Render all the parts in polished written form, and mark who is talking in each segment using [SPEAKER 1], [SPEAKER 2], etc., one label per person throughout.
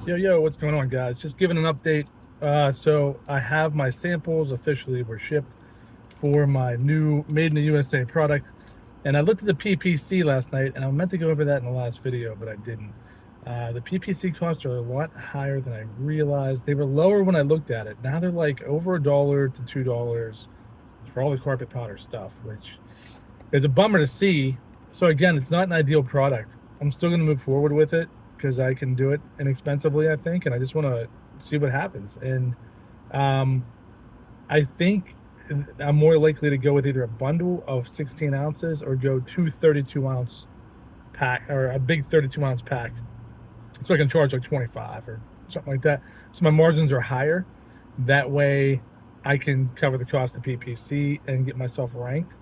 [SPEAKER 1] Yo, what's going on, guys? Just giving an update. So I have my samples officially were shipped for my new Made in the USA product. And I looked at the PPC last night, and I meant to go over that in the last video, but I didn't. The PPC costs are a lot higher than I realized. They were lower when I looked at it. Now they're like over $1 to $2 for all the carpet powder stuff, which is a bummer to see. So again, it's not an ideal product. I'm still going to move forward with it because I can do it inexpensively, I think, and I just want to see what happens. And um, I think I'm more likely to go with either a bundle of 16 ounces or go two 32-ounce pack or a big 32-ounce pack, so I can charge like 25 or something like that. So my margins are higher. That way, I can cover the cost of PPC and get myself ranked.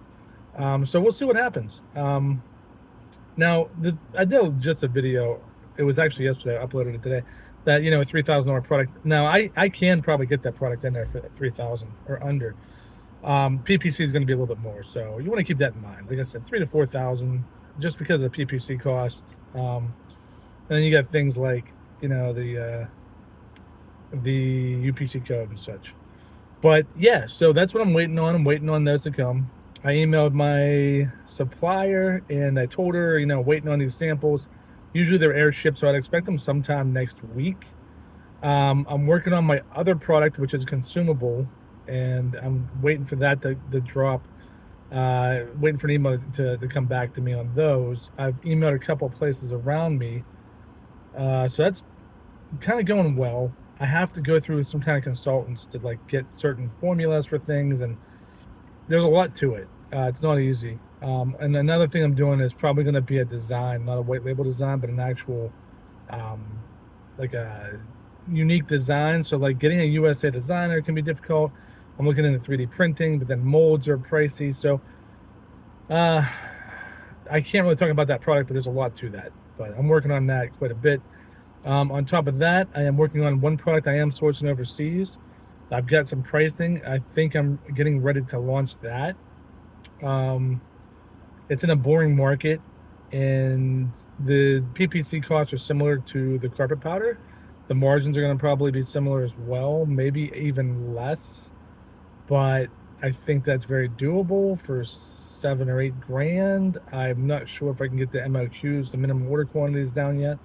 [SPEAKER 1] So we'll see what happens. Now, I did just a video. It was actually yesterday. I uploaded it today. That a $3,000 product. Now, I can probably get that product in there for 3,000 or under. PPC is going to be a little bit more, so you want to keep that in mind. Like I said, 3 to 4,000, just because of the PPC cost. And then you got things like the UPC code and such. But yeah, so that's what I'm waiting on. I'm waiting on those to come. I emailed my supplier and I told her, waiting on these samples. Usually they're air shipped, so I'd expect them sometime next week. I'm working on my other product, which is consumable, and I'm waiting for that to drop. Waiting for an email to come back to me on those. I've emailed a couple places around me, so that's kind of going well. I have to go through some kind of consultants to like get certain formulas for things, and there's a lot to it. It's not easy. And another thing I'm doing is probably going to be a design, not a white label design, but an actual, like a unique design. So like getting a USA designer can be difficult. I'm looking into 3D printing, but then molds are pricey. So I can't really talk about that product, but there's a lot to that. But I'm working on that quite a bit. On top of that, I am working on one product I am sourcing overseas. I've got some pricing. I think I'm getting ready to launch that. It's in a boring market, and the PPC costs are similar to the carpet powder. The margins are going to probably be similar as well, maybe even less. But I think that's very doable for 7 or 8 grand. I'm not sure if I can get the MOQs, the minimum order quantities, down yet.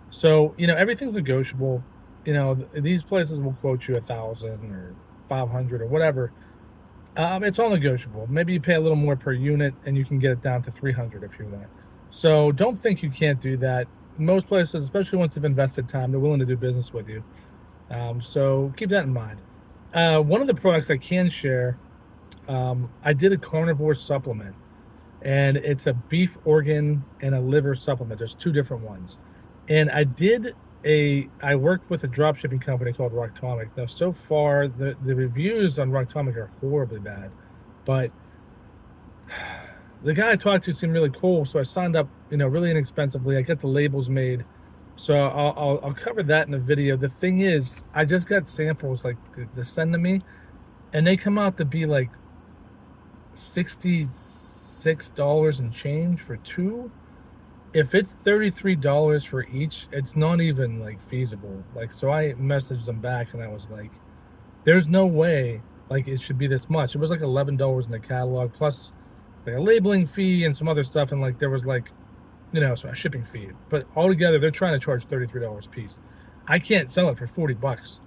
[SPEAKER 1] So everything's negotiable. These places will quote you 1,000 or 500 or whatever. It's all negotiable. Maybe you pay a little more per unit and you can get it down to 300 if you want. So don't think you can't do that. Most places, especially once they've invested time, they're willing to do business with you. So keep that in mind. One of the products I can share, I did a carnivore supplement, and it's a beef organ and a liver supplement. There's two different ones. And I worked with a drop shipping company called Roctomic. Now, so far, the reviews on Roctomic are horribly bad, but the guy I talked to seemed really cool, so I signed up, really inexpensively. I got the labels made, so I'll cover that in a video. The thing is, I just got samples like to send to me, and they come out to be like $66 and change for two. If it's $33 for each, it's not even like feasible. Like, so I messaged them back and I was like, there's no way like it should be this much. It was like $11 in the catalog plus like a labeling fee and some other stuff, and like there was like so a shipping fee. But altogether they're trying to charge $33 a piece. I can't sell it for $40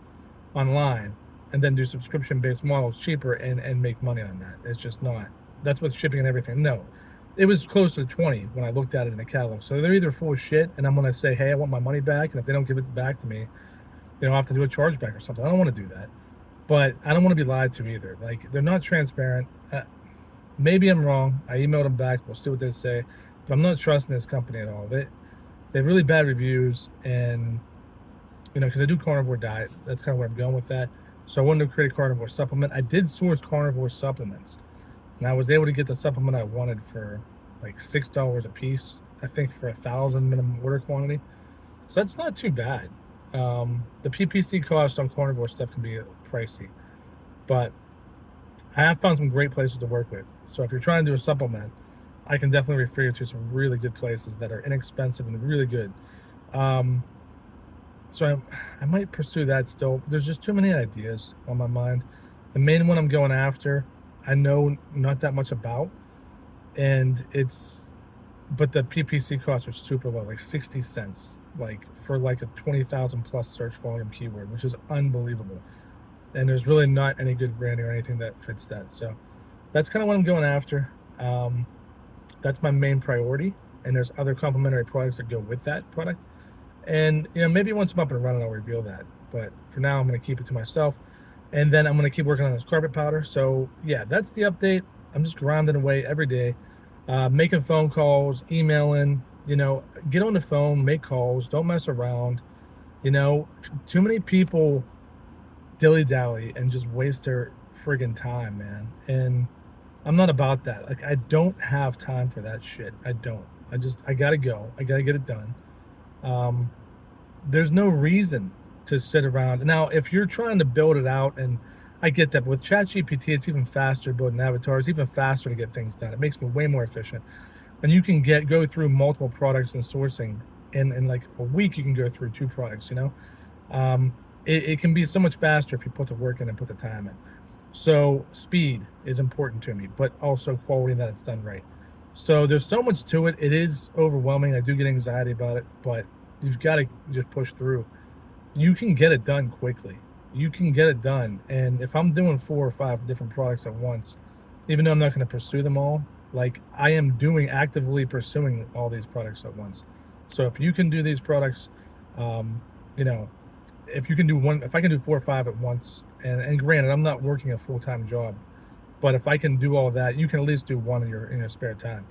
[SPEAKER 1] online and then do subscription based models cheaper and make money on that. It's just not. That's with shipping and everything. No, it was close to 20 when I looked at it in the catalog. So they're either full of shit, and I'm gonna say, hey, I want my money back, and if they don't give it back to me, I'll have to do a chargeback or something. I don't want to do that, but I don't want to be lied to either. Like, they're not transparent. Maybe I'm wrong. I emailed them back. We'll see what they say, but I'm not trusting this company at all. They have really bad reviews, and because I do carnivore diet, that's kind of where I'm going with that. So I wanted to create a carnivore supplement. I did source carnivore supplements, and I was able to get the supplement I wanted for like $6 a piece, I think, for 1,000 minimum order quantity. So that's not too bad. The PPC cost on carnivore stuff can be pricey, but I have found some great places to work with. So if you're trying to do a supplement, I can definitely refer you to some really good places that are inexpensive and really good. So I might pursue that still. There's just too many ideas on my mind. The main one I'm going after, I know not that much about, and but the PPC costs are super low, like 60 cents, like for like a 20,000 plus search volume keyword, which is unbelievable. And there's really not any good branding or anything that fits that. So that's kind of what I'm going after. That's my main priority. And there's other complementary products that go with that product. And maybe once I'm up and running, I'll reveal that. But for now, I'm going to keep it to myself. And then I'm going to keep working on this carpet powder. So yeah, that's the update. I'm just grinding away every day, making phone calls, emailing. Get on the phone, make calls, don't mess around. Too many people dilly-dally and just waste their friggin' time, man. And I'm not about that. Like, I don't have time for that shit. I don't. I gotta go. I gotta get it done. Um, there's no reason to sit around. Now, if you're trying to build it out, and I get that, but with ChatGPT, it's even faster building avatars, even faster to get things done. It makes me way more efficient. And you can go through multiple products and sourcing in like a week. You can go through 2 products. It can be so much faster if you put the work in and put the time in. So speed is important to me, but also quality, that it's done right. So there's so much to it. It is overwhelming. I do get anxiety about it, but you've got to just push through. You can get it done quickly. You can get it done. And if I'm doing 4 or 5 different products at once, even though I'm not going to pursue them all, like I am actively pursuing all these products at once. So if you can do these products, you know, if you can do one, if I can do 4 or 5 at once, and granted, I'm not working a full-time job, but if I can do all that, you can at least do one in your spare time.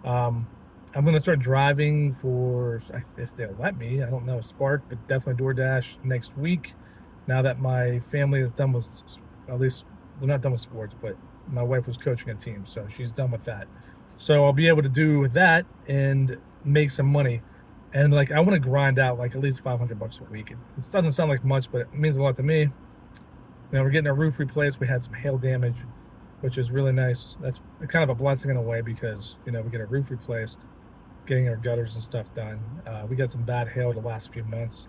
[SPEAKER 1] Um, I'm gonna start driving for, if they'll let me. I don't know, Spark, but definitely DoorDash next week. Now that my family is done with, at least they're not done with sports, but my wife was coaching a team, so she's done with that. So I'll be able to do that and make some money. And like I want to grind out like at least $500 a week. It doesn't sound like much, but it means a lot to me. We're getting our roof replaced. We had some hail damage, which is really nice. That's kind of a blessing in a way because we get our roof replaced, getting our gutters and stuff done. We got some bad hail the last few months.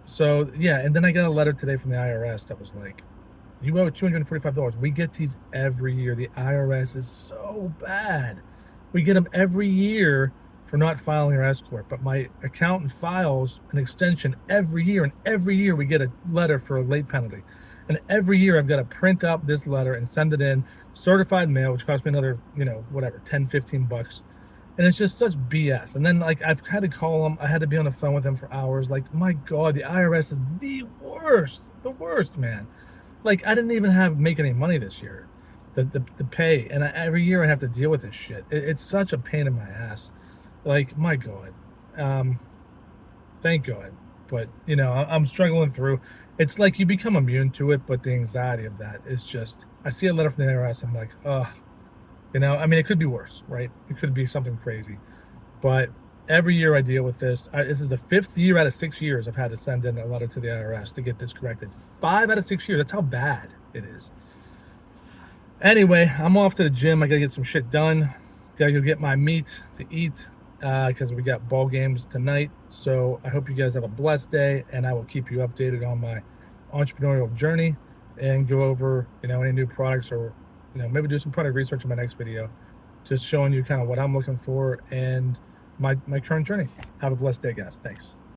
[SPEAKER 1] So yeah, and then I got a letter today from the IRS that was like, you owe $245. We get these every year. The IRS is so bad. We get them every year for not filing our S corp, but my accountant files an extension every year, and every year we get a letter for a late penalty. And every year I've got to print up this letter and send it in certified mail, which costs me another, whatever, 10, $15. And it's just such BS. And then like I've had to call them. I had to be on the phone with them for hours. Like, my God, the IRS is the worst, man. Like, I didn't even make any money this year, the pay. And every year I have to deal with this shit. It's such a pain in my ass. Like, my God. Thank God. But, I'm struggling through. It's like you become immune to it, but the anxiety of that is just, I see a letter from the IRS, I'm like, ugh. It could be worse, right? It could be something crazy. But every year I deal with this. This is the 5th year out of 6 years I've had to send in a letter to the IRS to get this corrected. 5 out of 6 years. That's how bad it is. Anyway, I'm off to the gym. I got to get some shit done. Got to go get my meat to eat because we got ball games tonight. So I hope you guys have a blessed day, and I will keep you updated on my entrepreneurial journey and go over, any new products or, maybe do some product research in my next video, just showing you kind of what I'm looking for and my current journey. Have a blessed day, guys. Thanks.